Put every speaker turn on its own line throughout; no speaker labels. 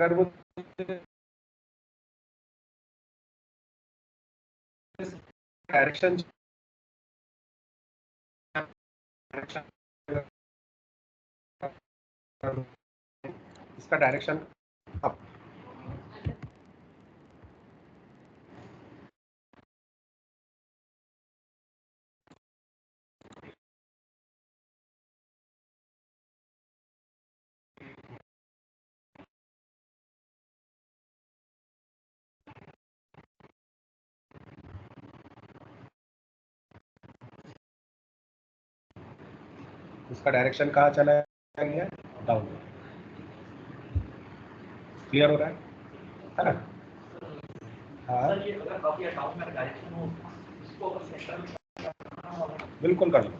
अगर वो डायरेक्शन इसका डायरेक्शन अप, इसका डायरेक्शन कहाँ चला गया, डाउन। क्लियर हो रहा है ना? हाँ बिल्कुल कर लो।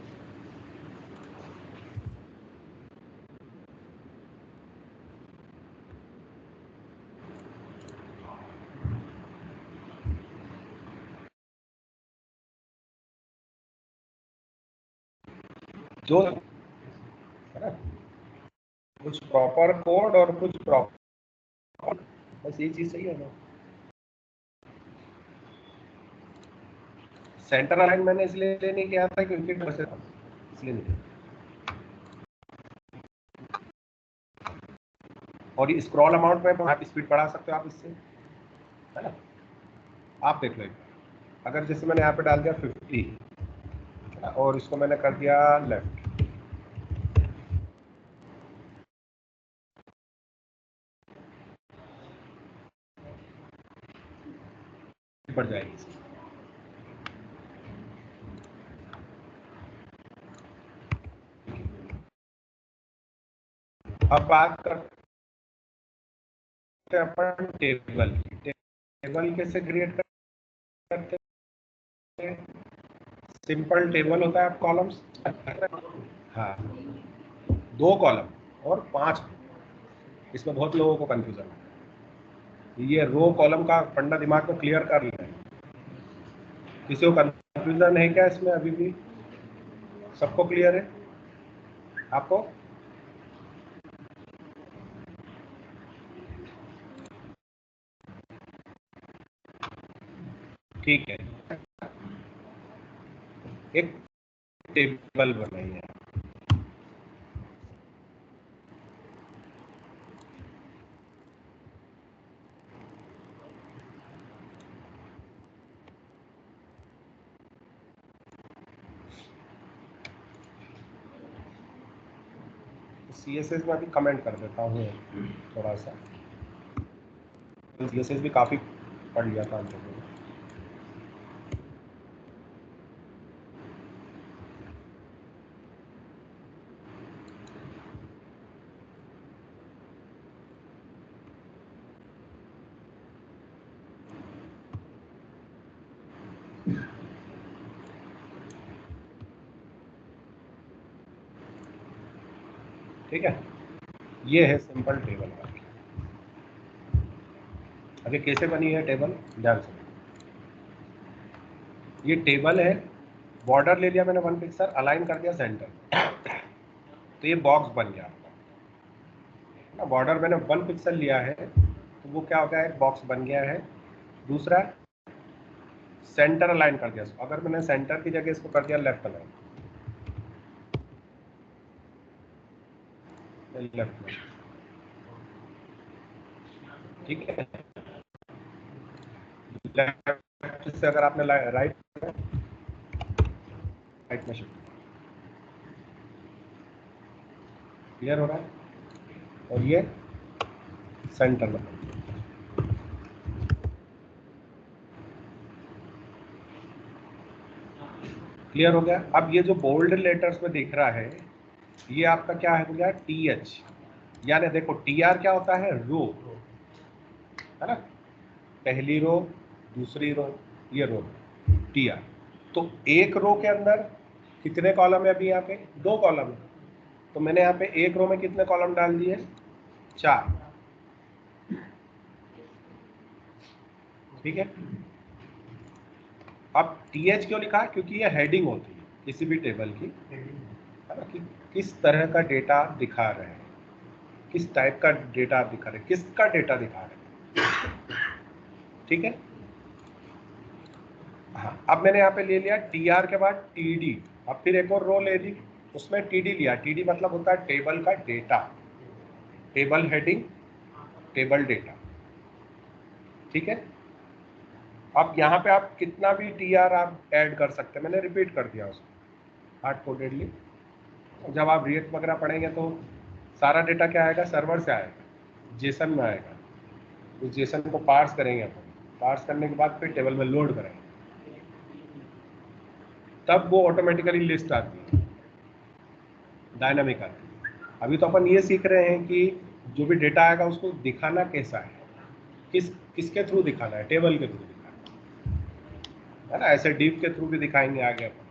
जो है ना, कुछ प्रॉपर कोड और कुछ प्रॉपर, बस ये चीज सही है ना। सेंटर अलाइन मैंने इसलिए नहीं किया था क्योंकि बस इसलिए नहीं। और ये स्क्रॉल अमाउंट में आप स्पीड बढ़ा सकते हो आप इससे, है ना? आप देख लो, अगर जैसे मैंने यहाँ पे डाल दिया 50 और इसको मैंने कर दिया लेफ्ट, बढ़ जाएगी। अब बात करते हैं अपन टेबल। टेबल कैसे क्रिएट करते हैं? सिंपल टेबल होता है, आप कॉलम्स, हाँ 2 कॉलम और 5, इसमें बहुत लोगों को कंफ्यूजन है। ये रो कॉलम का फंडा दिमाग में क्लियर कर लें। किसी को कंफ्यूजन है क्या इसमें अभी भी? सबको क्लियर है आपको? ठीक है, एक टेबल बनाइए। CSS में भी कमेंट कर देता हूँ थोड़ा सा, CSS भी काफी पढ़ लिया था हम लोगों ने। ठीक है, ये है सिंपल टेबल का। अभी कैसे बनी है टेबल, ध्यान से। ये टेबल है, बॉर्डर ले लिया मैंने 1 पिक्सल, अलाइन कर दिया सेंटर, तो ये बॉक्स बन गया आपका। बॉर्डर मैंने 1 पिक्सल लिया है तो वो क्या हो गया, एक बॉक्स बन गया है। दूसरा सेंटर अलाइन कर दिया, अगर मैंने सेंटर की जगह इसको कर दिया लेफ्ट अलाइन, लेफ्ट में, ठीक है। लेफ्ट से अगर आपने राइट में शिफ्ट, क्लियर हो रहा है? और ये सेंटर में, क्लियर हो गया? अब ये जो बोल्ड लेटर्स में दिख रहा है, ये आपका क्या है, हो गया TH, यानी देखो TR क्या होता है, रो, है ना? पहली रो, दूसरी रो, ये रो TR। तो एक रो के अंदर कितने कॉलम है? अभी यहाँ पे 2 कॉलम है, तो मैंने यहाँ पे एक रो में कितने कॉलम डाल दिए, 4, ठीक है। अब TH क्यों लिखा? क्योंकि ये हेडिंग होती है किसी भी टेबल की, है ना, कि किस तरह का डेटा दिखा रहे हैं। किस टाइप का डेटा आप दिखा रहे हैं, किसका डेटा दिखा रहे हैं। ठीक है, हाँ। अब मैंने यहाँ पे ले लिया टीआर के बाद टीडी, अब फिर एक और रो ले ली, उसमें टीडी लिया। टीडी मतलब होता है टेबल का data, table heading, table data. ठीक है, अब यहाँ पे आप कितना भी टीआर आप ऐड कर सकते हैं, मैंने रिपीट कर दिया उसको हार्ड कोडेडली। जब आप रिएक्ट वगैरह पढ़ेंगे तो सारा डेटा क्या आएगा, सर्वर से आएगा, जेसन में आएगा। उस जेसन को पार्स करेंगे अपन, पार्स करने के बाद फिर टेबल में लोड करेंगे, तब वो ऑटोमेटिकली लिस्ट आती है, डायनामिक आती है। अभी तो अपन ये सीख रहे हैं कि जो भी डेटा आएगा उसको दिखाना कैसा है, किसके थ्रू दिखाना है, टेबल के थ्रू दिखाना है ना। ऐसे डीप के थ्रू भी दिखाएंगे आगे अपन।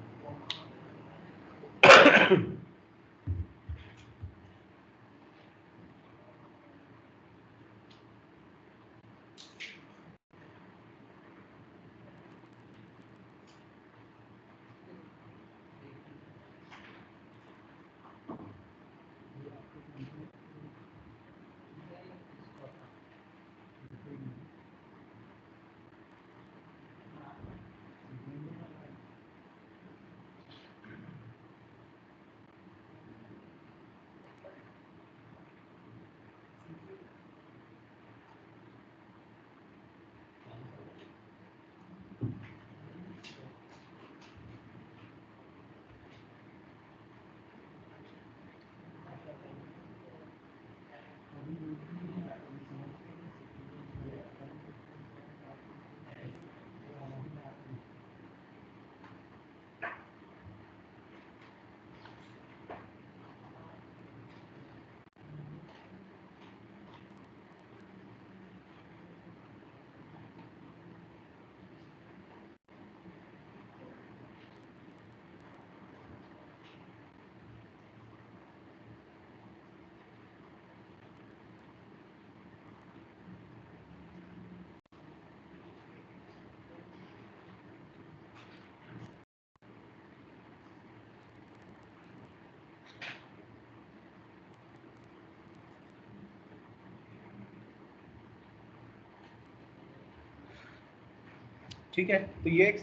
ठीक है, तो ये एक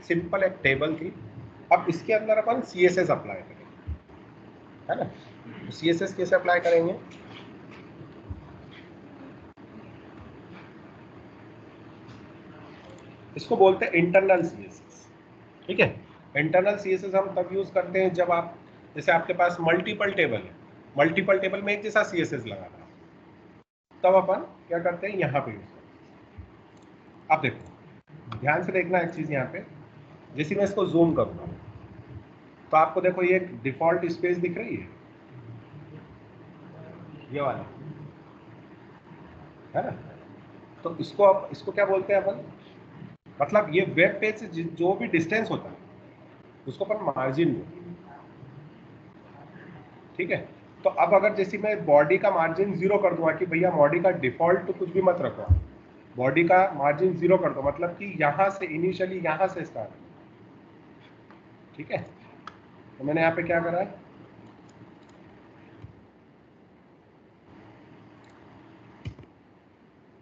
सिंपल एक टेबल थी। अब इसके अंदर अपन CSS अप्लाई करेंगे, है ना। तो CSS कैसे अप्लाई करेंगे, इसको बोलते हैं इंटरनल CSS। ठीक है, इंटरनल CSS हम तब यूज करते हैं जब आप, जैसे आपके पास मल्टीपल टेबल है, मल्टीपल टेबल में एक जैसा CSS लगाना है, तब अपन क्या करते हैं, यहाँ पे यूज करते हैं। अब देखो, ध्यान से देखना एक चीज यहाँ पे, जैसे मैं इसको जूम करूंगा तो आपको देखो ये डिफॉल्ट स्पेस दिख रही है, ये वाला, है ना। तो इसको क्या बोलते हैं अपन, मतलब ये वेब पेज से जो भी डिस्टेंस होता है उसको अपन मार्जिन बोलते हैं। ठीक है, तो अब अगर जैसे मैं बॉडी का मार्जिन 0 कर दूंगा कि भैया बॉडी का डिफॉल्ट तो कुछ भी मत रखो, बॉडी का मार्जिन 0 कर दो, मतलब कि यहां से इनिशियली यहां से स्टार्ट। ठीक है, तो मैंने यहाँ पे क्या करा है,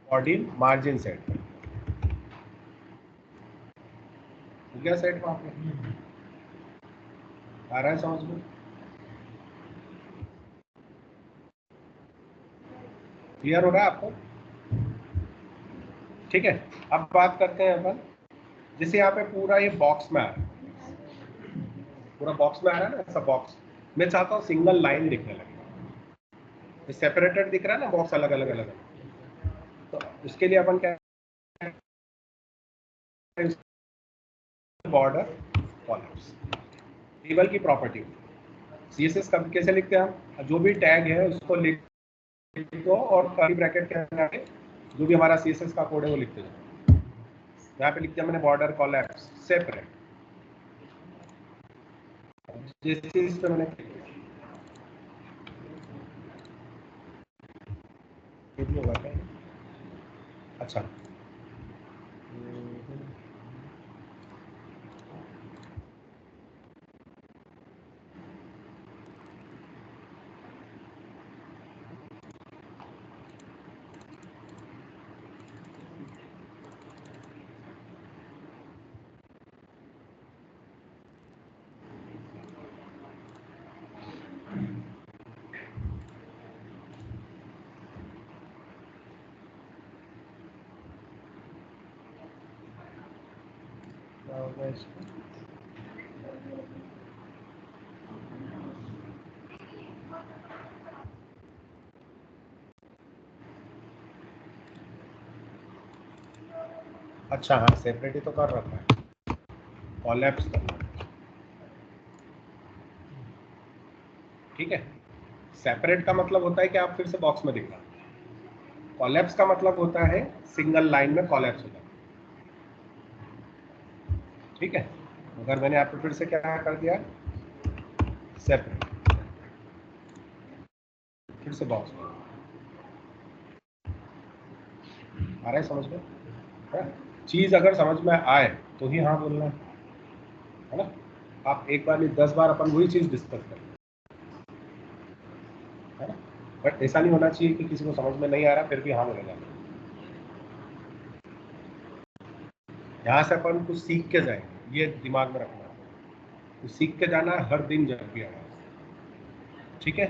बॉडी मार्जिन सेट कर गया, सेट वहां पे आ रहा है समझ में, क्लियर हो रहा है आपको। ठीक है, अब बात करते हैं अपन, जैसे यहाँ पे पूरा ये बॉक्स में आ रहा है, पूरा बॉक्स में आ रहा है ना, ऐसा बॉक्स मैं चाहता हूँ सिंगल लाइन दिखने लगे, सेपरेटेड दिख रहा है ना बॉक्स, अलग अलग अलग अलग। तो उसके लिए अपन क्या, बॉर्डर कॉलम्स, टेबल की प्रॉपर्टी। CSS कब कैसे लिखते हैं हम, जो भी टैग है उसको लिख दो और कर्ली ब्रैकेट के अंदर जो भी हमारा CSS का कोड है वो लिखते जाओ। यहाँ पे लिख दिया मैंने बॉर्डर कॉलम्स सेपरेट, जैसे इस पे मैंने होगा क्या, अच्छा क्या होगा इसको? अच्छा हाँ, सेपरेट ही तो कर रखा है, कॉलैप्स करना, ठीक है। सेपरेट का मतलब होता है कि आप फिर से बॉक्स में दिखा, कॉलैप्स का मतलब होता है सिंगल लाइन में कॉलैप्स हो जाना, ठीक है। अगर मैंने आपको फिर से क्या कर दिया, सेपरेट, फिर से बॉक्स में, आ रहा है समझ में? चीज अगर समझ में आए तो ही हाँ बोलना है ना। आप एक बार नहीं 10 बार अपन वही चीज डिस्कस करें, है ना। बट ऐसा नहीं होना चाहिए कि किसी को समझ में नहीं आ रहा फिर भी हाँ बोलेगा। यहाँ से अपन कुछ सीख के जाएंगे, ये दिमाग में रखना, कुछ सीख के जाना हर दिन जब भी आना, ठीक है।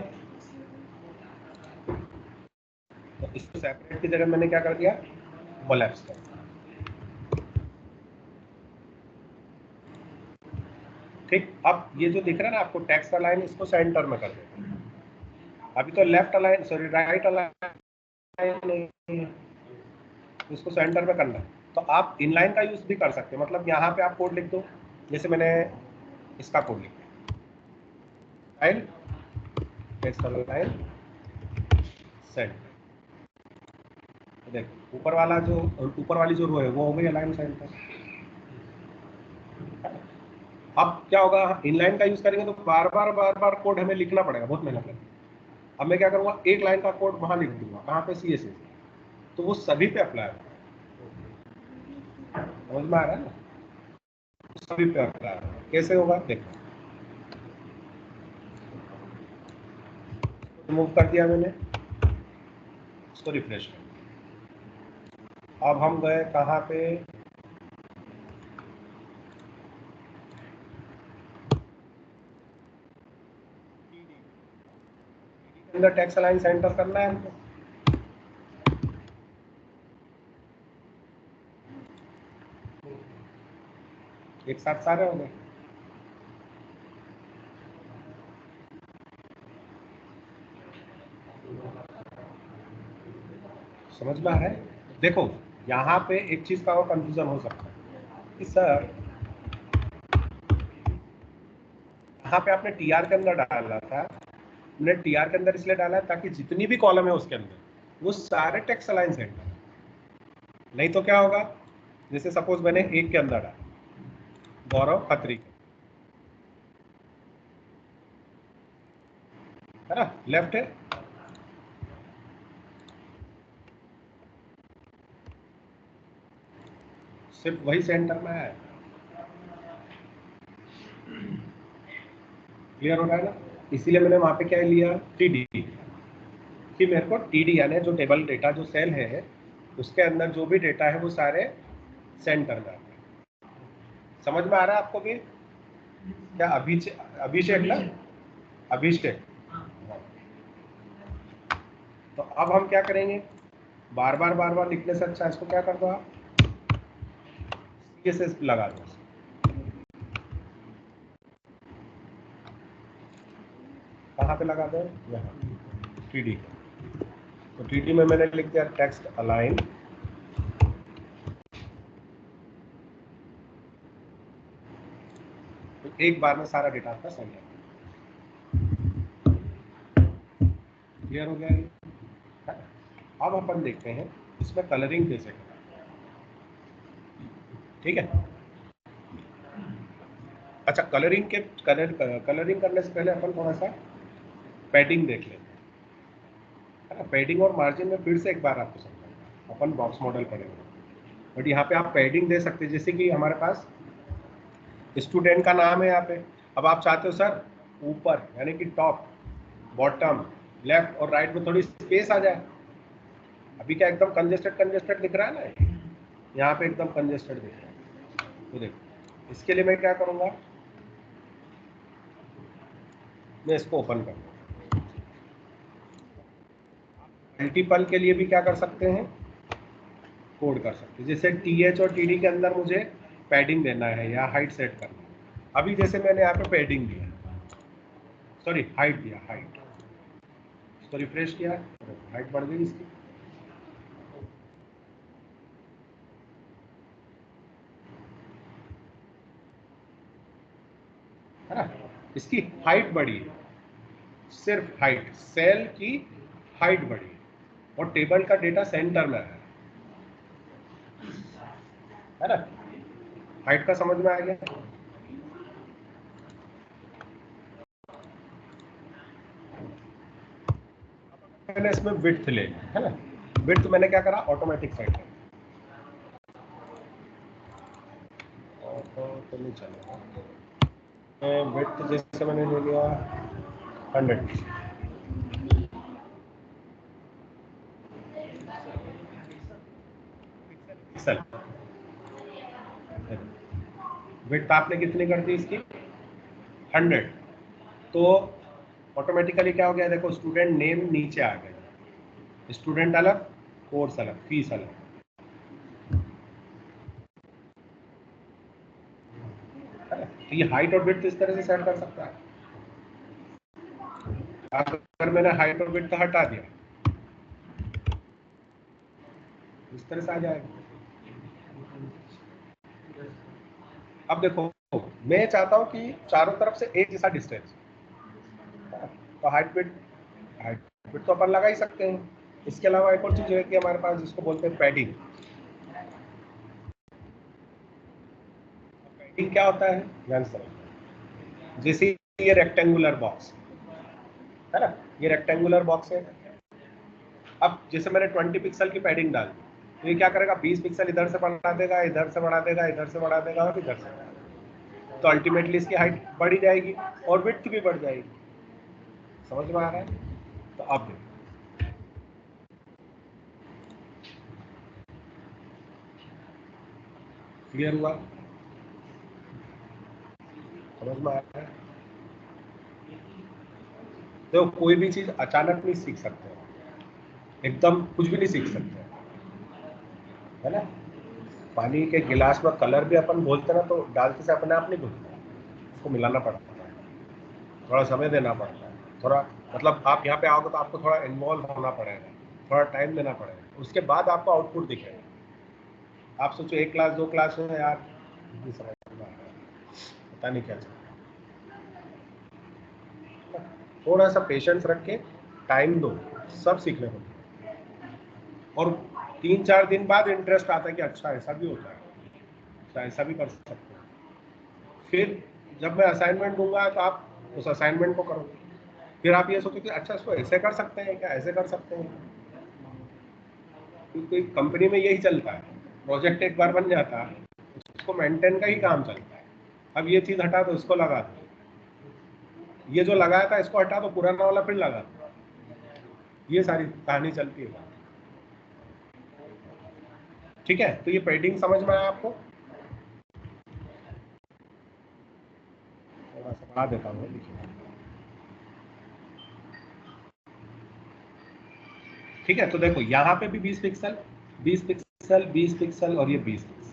तो इसको सेपरेट की जगह मैंने क्या कर दिया, कोलैप्स कर दिया, ठीक। अब ये जो दिख रहा है ना आपको टेक्स्ट अलाइन, इसको सेंटर में कर देते हैं। अभी तो left align, sorry right align नहीं है, इसको सेंटर में करना है। तो आप इनलाइन का यूज भी कर सकते हैं, मतलब यहाँ पे आप कोड लिख दो, जैसे मैंने इसका कोड लिखा, लाइन टेक्स्ट अलाइन सेंटर, देखो ऊपर वाला जो, ऊपर वाली जो रो है वो हो गई अलाइन सेंटर। अब क्या होगा, इनलाइन का यूज करेंगे तो बार बार कोड हमें लिखना पड़ेगा, बहुत मेहनत लगेगी। अब मैं क्या करूंगा, एक लाइन का कोड वहां लिख दूंगा, कहाँ पे, CSS, तो वो सभी पे अप्लाई होगा, समझ में आ रहा है ना, सभी पे अप्लाई होगा। कैसे होगा देखो, रिमूव कर दिया मैंने, इसको रिफ्रेश कर, अब हम गए कहाँ पे, अंदर टेक्स्ट अलाइन सेंटर करना है हमको, एक साथ सारे हो गए। समझ में आ रहा है? देखो यहाँ पे एक चीज का और कंफ्यूजन हो सकता है कि सर यहाँ पे आपने TR के अंदर डाला था, मैंने TR के अंदर इसलिए डाला है ताकि जितनी भी कॉलम है उसके अंदर वो सारे टेक्स्ट अलाइन सेंटर, नहीं तो क्या होगा, जैसे सपोज मैंने एक के अंदर डाला गौरव खत्री, है ना, लेफ्ट है, सिर्फ वही सेंटर में है, क्लियर हो रहा है ना। इसीलिए मैंने वहां पे क्या लिया, TD, कि मेरे को TD यानी जो टेबल डेटा जो सेल है उसके अंदर जो भी डेटा है वो सारे सेंटर में आते हैं। समझ में आ रहा है आपको भी? क्या अभिषेक ना, अभिषेक, तो अब हम क्या करेंगे, बार बार लिखने से अच्छा इसको क्या कर दो आप, CSS लगा दो, कहाँ पे लगा दो, यहाँ TD, तो TD में मैंने लिख दिया टेक्स्ट अलाइन, तो एक बार में सारा डेटा आपका सही है, क्लियर हो गया ये? अब अपन देखते हैं इसमें कलरिंग कैसे करना, ठीक है। अच्छा कलरिंग कलरिंग करने से पहले अपन थोड़ा सा पैडिंग देख लेते हैं, है ना। पैडिंग और मार्जिन में फिर से एक बार आपको समझाऊंगा, अपन बॉक्स मॉडल पढ़ेंगे, बट यहाँ पे आप पैडिंग दे सकते हैं, जैसे कि हमारे पास स्टूडेंट का नाम है यहाँ पे, अब आप चाहते हो सर ऊपर यानी कि टॉप बॉटम लेफ्ट और राइट में थोड़ी स्पेस आ जाए, अभी क्या एकदम कंजेस्टेड दिख रहा है ना, यहाँ पे एकदम कंजेस्टेड दिख रहा है, तो देखो इसके लिए मैं क्या करूँगा, मैं इसको ओपन कर दूँ, मल्टीपल के लिए भी क्या कर सकते हैं, कोड कर सकते हैं, जैसे TH और TD के अंदर मुझे पैडिंग देना है या हाइट सेट करना है। अभी जैसे मैंने यहाँ पे पैडिंग दिया, सॉरी हाइट दिया, हाइट इसको रिफ्रेश किया, हाइट बढ़ गई इसकी। है ना, इसकी हाइट बढ़ी है, सिर्फ हाइट, सेल की हाइट बढ़ी है और टेबल का डेटा सेंटर में है ना। हाइट का समझ में आ गया। मैंने इसमें विड्थ ले ली, है ना, विड्थ मैंने क्या करा, ऑटोमेटिक सेट कर, तो नहीं चलेगा। विड्थ जैसे मैंने ले लिया 100 पिक्सल, विड्थ आपने कितनी कर दी इसकी 100, तो ऑटोमेटिकली क्या हो गया, देखो स्टूडेंट नेम नीचे आ गया, स्टूडेंट अलग, कोर्स अलग, फीस अलग। तो ये हाइट और विड्थ इस तरह से सेट कर सकता है। अगर मैंने हाइट और विड्थ हटा दिया, इस तरह से आ जाएगा। अब देखो मैं चाहता हूं कि चारों तरफ से एक जैसा डिस्टेंस, तो हाइट विड्थ तो अपन लगा ही सकते हैं। इसके अलावा एक और चीज है कि हमारे पास जिसको बोलते हैं पैडिंग। पैडिंग क्या होता है, ध्यान से, जैसे ये रेक्टेंगुलर बॉक्स है ना, ये रेक्टेंगुलर बॉक्स है। अब जैसे मैंने 20 पिक्सल की पैडिंग डाल दी, तो ये क्या करेगा, 20 पिक्सल इधर से बढ़ा देगा, इधर से बढ़ा देगा, इधर से बढ़ा देगा और इधर से, तो अल्टीमेटली इसकी हाइट बढ़ी जाएगी और विड्थ भी बढ़ जाएगी। समझ में आ रहा है? तो अब क्लियर हुआ, समझ में आ रहा है? तो कोई भी चीज अचानक नहीं सीख सकते, एकदम कुछ भी नहीं सीख सकते, है ना। पानी के गिलास में कलर भी अपन बोलते ना, तो डालते से अपने आप नहीं घुलता, उसको मिलाना पड़ता है, थोड़ा समय देना पड़ता है, थोड़ा मतलब आप यहाँ पे आओगे तो आपको थोड़ा इन्वॉल्व होना पड़ेगा, थोड़ा टाइम देना पड़ेगा, उसके बाद आपको आउटपुट दिखेगा। आप सोचो 1 क्लास 2 क्लास में यार नहीं समझ में आ रहा है, पता नहीं क्या चल रहा है। थोड़ा सा पेशेंस रख के टाइम दो, सब सीखने को मिलेगा। और 3-4 दिन बाद इंटरेस्ट आता है कि अच्छा ऐसा भी होता है, अच्छा ऐसा भी कर सकते हैं। फिर जब मैं असाइनमेंट दूंगा तो आप उस असाइनमेंट को करोगे, फिर आप ये सोचो कि अच्छा इसको ऐसे कर सकते हैं क्या, ऐसे कर सकते हैं। क्योंकि कंपनी में यही चलता है, प्रोजेक्ट एक बार बन जाता है, उसको मेंटेन का ही काम चलता है। अब ये चीज हटा दो, इसको लगा दो, ये जो लगाया था इसको हटा दो, पुराना वाला फिर लगा दो, ये सारी कहानी चलती है। ठीक है, तो ये पैडिंग समझ में आया आपको? थोड़ा सा बढ़ा देता हूँ, ठीक है। तो देखो यहाँ पे भी 20 पिक्सल, 20 पिक्सल, 20 पिक्सल और ये 20 पिक्सल,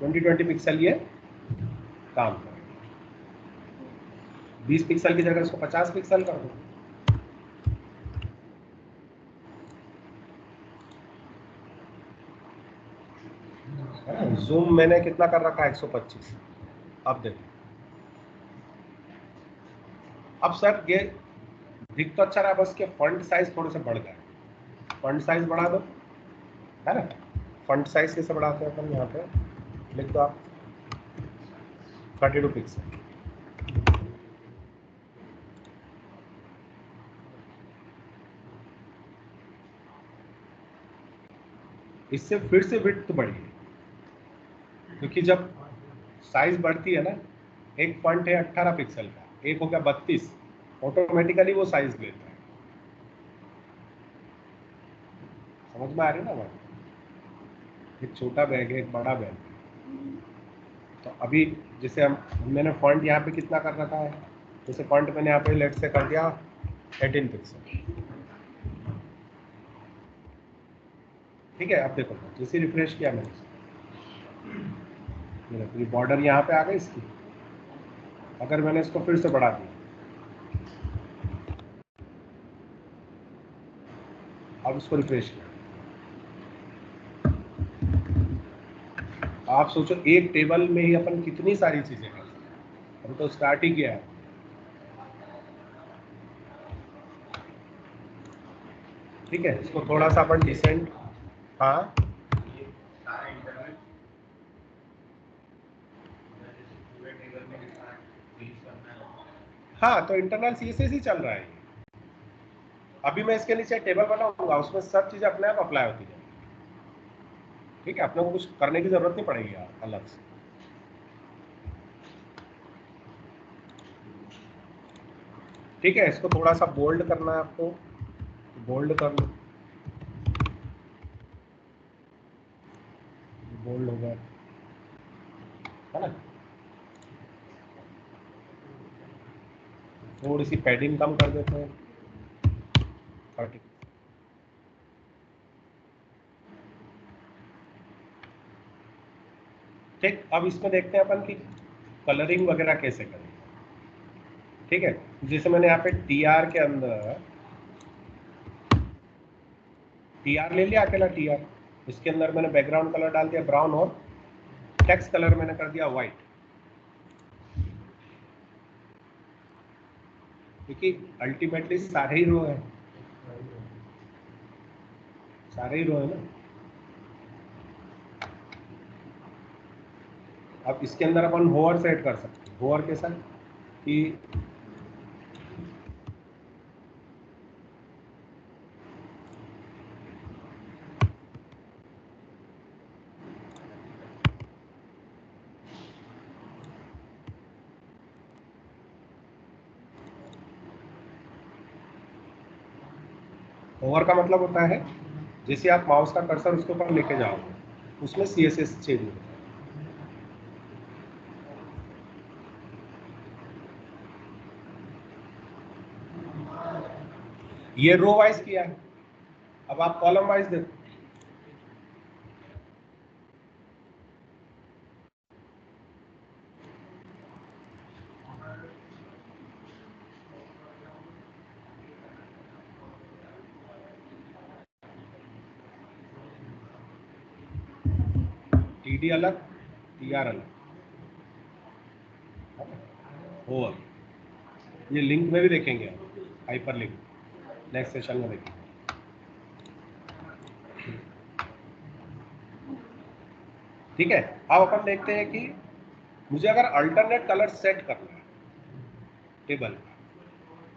20-20 पिक्सल ये काम करेगा। 20 पिक्सल की जगह इसको 50 पिक्सल कर दो। जूम मैंने कितना कर रखा है, 125। अब देखो, अब सर ये दिख तो अच्छा रहा, बस के फॉन्ट साइज थोड़े से बढ़ गए, फॉन्ट साइज बढ़ा दो, है ना। फॉन्ट साइज कैसे बढ़ाते हैं अपन, यहाँ पे लिख दो आप 32 पिक्सल। इससे फिर से विड्थ बढ़ी, क्योंकि जब साइज बढ़ती है ना, एक फॉन्ट है 18 पिक्सल का, एक हो गया 32, ऑटोमेटिकली वो साइज लेता है। समझ में आ रही है ना बात? एक छोटा बैग है, एक बड़ा बैग है। तो अभी जैसे मैंने फॉन्ट यहाँ पे कितना कर रखा है, जैसे फॉन्ट मैंने यहाँ पे लेफ्ट से कर दिया 18 पिक्सल, ठीक है, अब देखो जैसे रिफ्रेश किया मैंने, ये बॉर्डर यहाँ पे आ गई इसकी। अगर मैंने इसको फिर से बढ़ा दिया, अब इसको रिफ्रेश किया, आप सोचो एक टेबल में ही अपन कितनी सारी चीजें कर सकते हैं। हम तो स्टार्ट ही किया है। ठीक है, इसको थोड़ा सा अपन डिसेंट, हाँ हाँ, तो इंटरनल सीएसएस ही चल रहा है। अभी मैं इसके नीचे टेबल बनाऊंगा, उसमें सब चीजें अपने आप अप्लाई होती जाएगी। ठीक है, अपने को कुछ करने की जरूरत नहीं पड़ेगी यार अलग से। ठीक है, इसको थोड़ा सा बोल्ड करना है आपको, बोल्ड कर लो, बोल्ड हो गया है ना। थोड़ी सी पैडिंग कम कर देते हैं, 30। ठीक, अब इसमें देखते हैं अपन की कलरिंग वगैरह कैसे करें। ठीक है, जैसे मैंने यहाँ पे टीआर के अंदर टीआर ले लिया, अकेला टीआर, इसके अंदर मैंने बैकग्राउंड कलर डाल दिया ब्राउन, और टेक्स्ट कलर मैंने कर दिया व्हाइट, क्योंकि अल्टीमेटली सारे ही रो है, सारे ही रो है ना। अब इसके अंदर अपन होवर सेट कर सकते हैं। होवर के साथ कि होवर का मतलब होता है जैसे आप माउस का कर्सर उसके ऊपर लेके जाओगे, उसमें सीएसएस चेंज होता है। ये रो वाइज किया है, अब आप कॉलम वाइज देखो। टीडी अलग, टीआर अलग, होवर ये लिंक में भी देखेंगे, हाइपर लिंक नेक्स्ट सेशन में देखेंगे। ठीक है, अब अपन देखते हैं कि मुझे अगर अल्टरनेट कलर सेट करना है टेबल,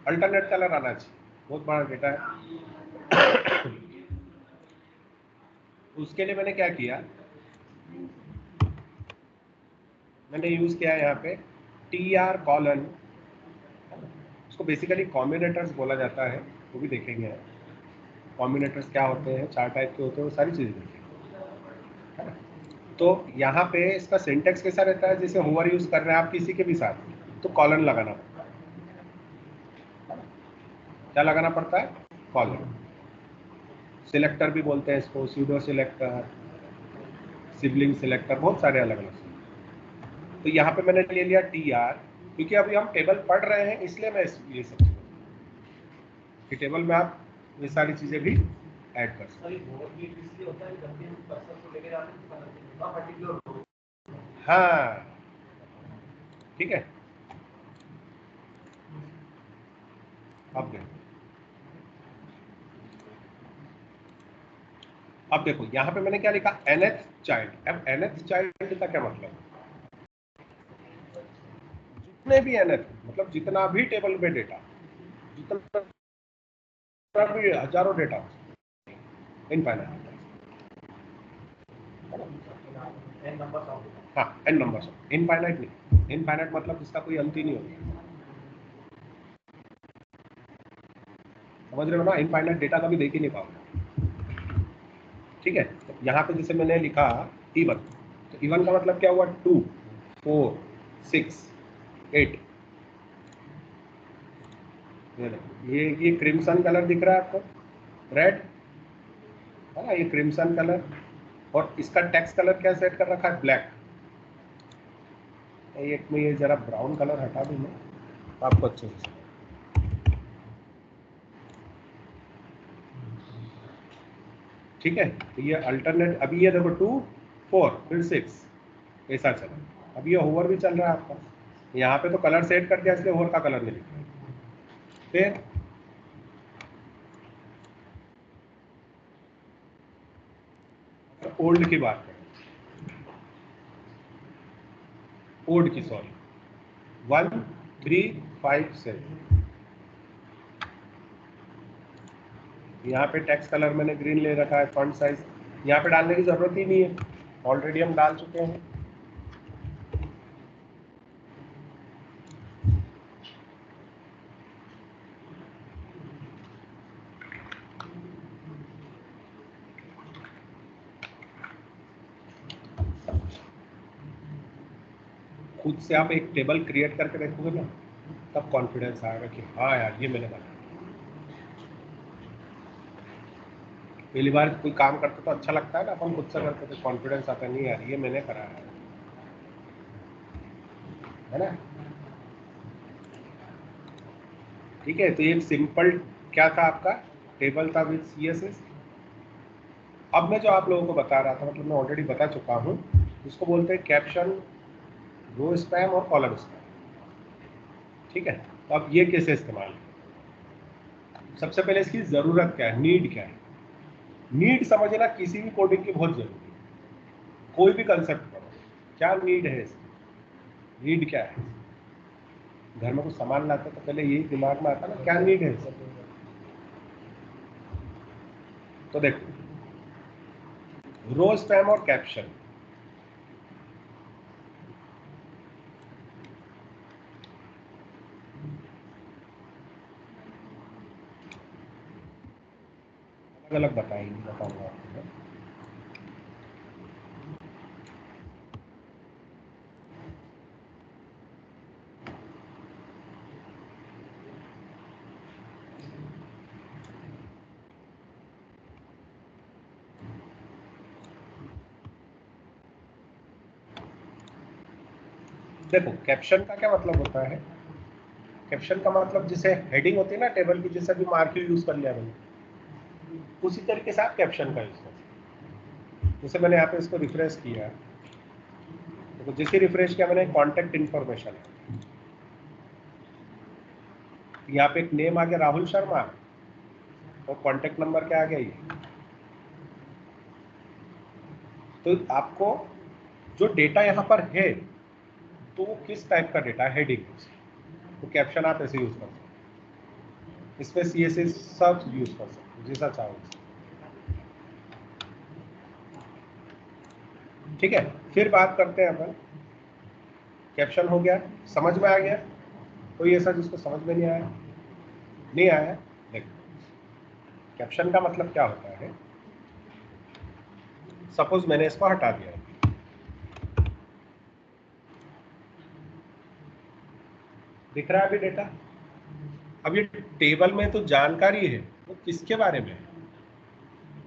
अल्टरनेट कलर आना चाहिए, बहुत बड़ा डेटा है। उसके लिए मैंने क्या किया, मैंने यूज किया है यहाँ पे टीआर कॉलन, उसको बेसिकली कॉम्बिनेटर्स बोला जाता है, वो भी देखेंगे। कॉम्बिनेटर्स क्या होते हैं, 4 टाइप के होते हैं, वो सारी चीजें देखेंगे, है ना। तो यहाँ पे इसका सिंटेक्स कैसा रहता है, जैसे होवर यूज कर रहे हैं आप किसी के भी साथ, तो कॉलन लगाना पड़ता है। क्या लगाना पड़ता है, कॉलन। सिलेक्टर भी बोलते हैं इसको, सूडो सिलेक्टर, सिबलिंग सिलेक्टर, बहुत सारे अलग अलग। तो यहाँ पे मैंने ले लिया टी आर, क्योंकि अभी हम टेबल पढ़ रहे हैं, इसलिए मैं ये सब कि टेबल में आप ये सारी चीजें भी ऐड कर सकते हैं। हाँ ठीक है, अब देखो यहाँ पे मैंने क्या लिखा, nth चाइल्ड। अब nth चाइल्ड का क्या मतलब, जितने भी nth मतलब जितना भी टेबल में डेटा, जितना भी हजारों डेटा, इनफाइनाइट, हाँ n नंबर्स, इनफाइनाइट नहीं, इनफाइनाइट मतलब इसका कोई अंत ही नहीं होता, समझ रहे हो ना, इनफाइनाइट डेटा कभी देख ही नहीं पाओगे। ठीक है, तो यहाँ पे जैसे मैंने लिखा इवन, तो इवन का मतलब क्या हुआ, 2 4 6 8। ये क्रिम्सन कलर दिख रहा है आपको, रेड, है ना, ये क्रिम्सन कलर, और इसका टेक्स्ट कलर क्या सेट कर रखा है, ब्लैक। एक में ये जरा ब्राउन कलर हटा दूं मैं आपको अच्छे से, ठीक है। तो ये अल्टरनेट, अभी ये देखो 2 4 फिर 6 ऐसा चला। अब ये होवर भी चल रहा है आपका, यहाँ पे तो कलर सेट कर दिया इसलिए होवर का कलर नहीं लिखा। फिर ओल्ड की बात करें, ओल्ड की सॉरी 1 3 5 7, यहाँ पे टेक्स्ट कलर मैंने ग्रीन ले रखा है, फॉन्ट साइज यहाँ पे डालने की जरूरत ही नहीं है, ऑलरेडी हम डाल चुके हैं। खुद से आप एक टेबल क्रिएट करके देखोगे ना, तब कॉन्फिडेंस आएगा कि हाँ यार ये मैंने बनाया। पहली बार कोई काम करते तो अच्छा लगता है ना, अपन खुद से करते तो कॉन्फिडेंस आता नहीं यार ये मैंने करा है ना। ठीक है, तो ये सिंपल क्या था आपका टेबल था विद CSS। अब मैं जो आप लोगों को बता रहा था, मतलब मैं ऑलरेडी बता चुका हूँ, इसको बोलते हैं कैप्शन, रो स्पैम और कॉलम स्पैम। ठीक है, तो अब ये कैसे इस्तेमाल करें? सबसे पहले इसकी ज़रूरत क्या है, नीड क्या है। नीड समझना किसी भी कोडिंग की बहुत जरूरी है। कोई भी कंसेप्ट पढ़ो, क्या नीड है इसकी, नीड क्या है। घर में कुछ सामान लाते तो पहले यही दिमाग में आता ना, क्या नीड है इसकी। तो देखो, रो स्पैम और कैप्शन, अलग अलग बताऊंगा आपको। देखो कैप्शन का क्या मतलब होता है, कैप्शन का मतलब जैसे हेडिंग होती है ना टेबल की, जैसे अभी मार्क्यू यूज कर लिया मैंने, उसी तरीके से आप कैप्शन का यूज कर। जैसे मैंने यहाँ पे इसको रिफ्रेश किया, तो जैसे रिफ्रेश किया मैंने, कॉन्टेक्ट इन्फॉर्मेशन, यहाँ पे एक नेम आ गया राहुल शर्मा, और कॉन्टेक्ट नंबर क्या आ गया ये। तो आपको जो डेटा यहाँ पर है, तो वो किस टाइप का डेटा है, हेडिंग, तो कैप्शन आप ऐसे यूज कर सकते हैं। इसमें CSS सब यूज कर सकते हो जैसा चाहो। ठीक है, फिर बात करते हैं अपन, कैप्शन हो गया, समझ में आ गया, कोई ऐसा जिसको समझ में नहीं आया, नहीं आया। देखो कैप्शन का मतलब क्या होता है, सपोज मैंने इसको हटा दिया, दिख रहा है अभी डेटा। अब ये टेबल में तो जानकारी है, वो किसके बारे में है,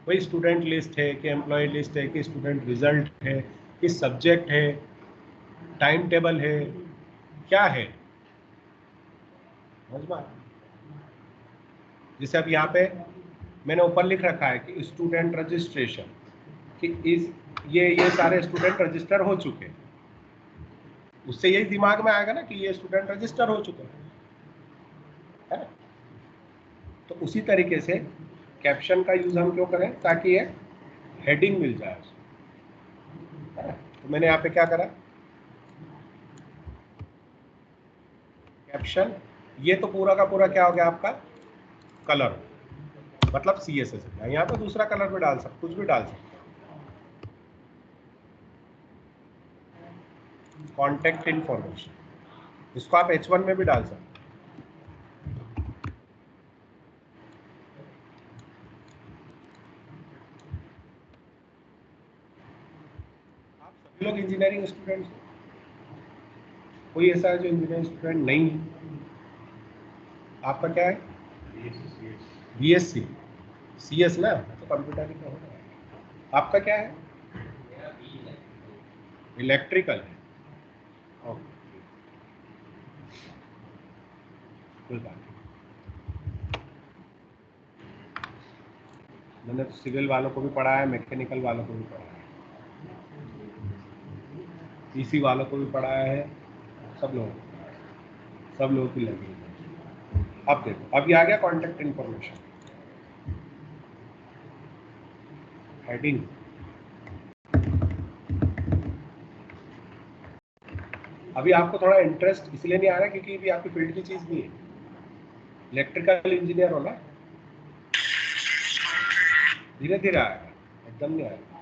कोई स्टूडेंट लिस्ट है कि एम्प्लॉय लिस्ट है कि स्टूडेंट रिजल्ट है कि सब्जेक्ट है, टाइम टेबल है, क्या है, समझ में। जैसे अब यहाँ पे मैंने ऊपर लिख रखा है कि स्टूडेंट रजिस्ट्रेशन, कि इस ये सारे स्टूडेंट रजिस्टर हो चुके हैं, उससे यही दिमाग में आएगा ना कि ये स्टूडेंट रजिस्टर हो चुके हैं, है ना। तो उसी तरीके से कैप्शन का यूज हम क्यों करें, ताकि ये हेडिंग मिल जाए, है ना। तो मैंने यहाँ पे क्या करा, कैप्शन, ये तो पूरा का पूरा क्या हो गया आपका कलर, मतलब CSS है। यहाँ पे दूसरा कलर भी डाल सकते, कुछ भी डाल सकते, कॉन्टेक्ट इन्फॉर्मेशन, इसको आप H1 में भी डाल सकते। आप सभी लोग इंजीनियरिंग स्टूडेंट्स, कोई ऐसा है जो इंजीनियरिंग स्टूडेंट नहीं है, आपका क्या है BSc CS ना, तो कंप्यूटर ही का होगा। आपका क्या है? इलेक्ट्रिकल है। ओके, कोई बात नहीं। मैंने तो सिविल वालों को भी पढ़ाया है, मैकेनिकल वालों को भी पढ़ाया है, पीसी वालों को भी पढ़ाया है, सब लोगों को पढ़ाया है, सब लोगों की लगी है। अब देखो, अब ये आ गया कॉन्टेक्ट इन्फॉर्मेशन, हेडिंग। अभी आपको थोड़ा इंटरेस्ट इसलिए नहीं आ रहा क्योंकि अभी आपकी फील्ड की चीज नहीं है, इलेक्ट्रिकल इंजीनियर हो ना, धीरे धीरे आएगा, एकदम नहीं आएगा,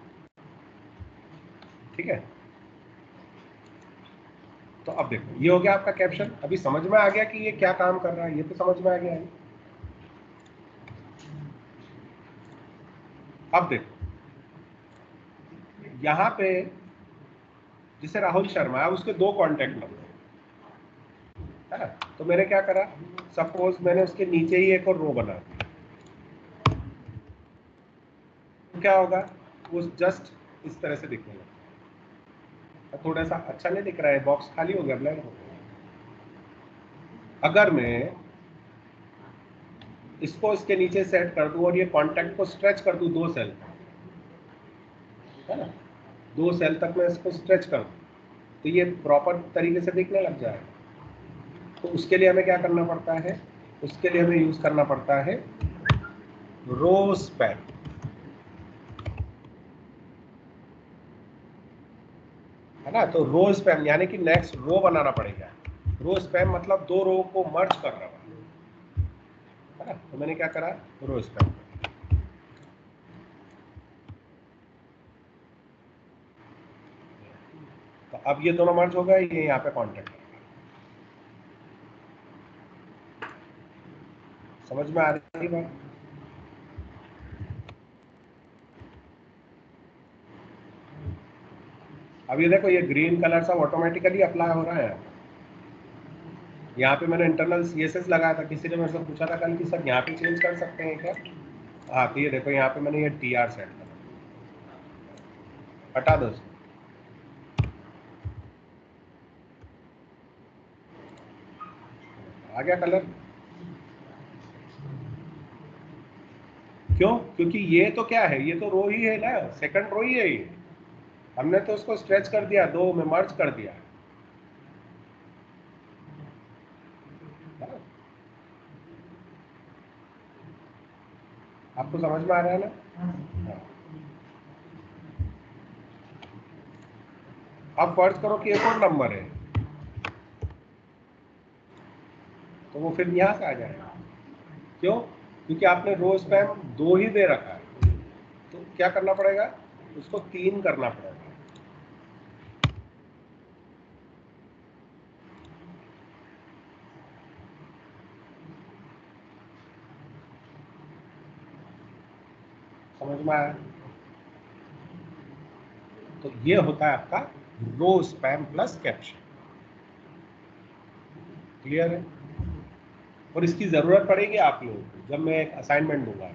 ठीक है। तो अब देखो, ये हो गया आपका कैप्शन। अभी समझ में आ गया कि ये क्या काम कर रहा है, ये तो समझ में आ गया है। अब देखो यहाँ पे जिसे राहुल शर्मा है, उसके 2 कॉन्टेक्ट नंबर है ना, तो मैंने क्या करा, सपोज मैंने उसके नीचे ही एक और रो बना दिया, तो क्या होगा, वो जस्ट इस तरह से दिखने लगता है, थोड़ा सा अच्छा नहीं दिख रहा है, बॉक्स खाली हो गया, ब्लैंक हो गया। अगर मैं इसको इसके नीचे सेट कर दूं और ये कॉन्टेक्ट को स्ट्रेच कर दूं 2 सेल तक, है ना, 2 सेल तक मैं इसको स्ट्रेच कर दूं, तो ये प्रॉपर तरीके से दिखने लग जाएगा। तो उसके लिए हमें क्या करना पड़ता है, उसके लिए हमें यूज करना पड़ता है रो स्पैन, है ना। तो रो स्पैन यानी कि नेक्स्ट रो बनाना पड़ेगा। रो स्पैन मतलब 2 रो को मर्ज कर रहा है ना। तो मैंने क्या करा, रो स्पैन। तो अब ये दोनों मर्ज हो गए, ये यहाँ पे कॉन्टेक्ट है। समझ में आ रही बात? अब ये देखो, ये ग्रीन कलर सब ऑटोमेटिकली अप्लाई हो रहा है। यहाँ पे मैंने इंटरनल CSS लगाया था, किसी ने मेरे से पूछा था कल कि सर यहाँ पे चेंज कर सकते हैं क्या। हाँ, तो ये देखो यहाँ पे मैंने ये TR सेट करा, हटा दो इसको। आ गया कलर। क्यों? क्योंकि ये तो क्या है, ये तो रो ही है ना, सेकंड रो ही है ये, हमने तो उसको स्ट्रेच कर दिया, 2 में मर्ज कर दिया। आपको समझ में आ रहा है ना? हाँ। अब फर्ज करो कि एक और नंबर है, तो वो फिर यहाँ से आ जाएगा। क्यों? क्योंकि आपने रो स्पैम 2 ही दे रखा है, तो क्या करना पड़ेगा, उसको 3 करना पड़ेगा। समझ में आया? तो ये होता है आपका रो स्पैम प्लस कैप्शन। क्लियर है? और इसकी जरूरत पड़ेगी आप लोगों को जब मैं एक असाइनमेंट दूंगा।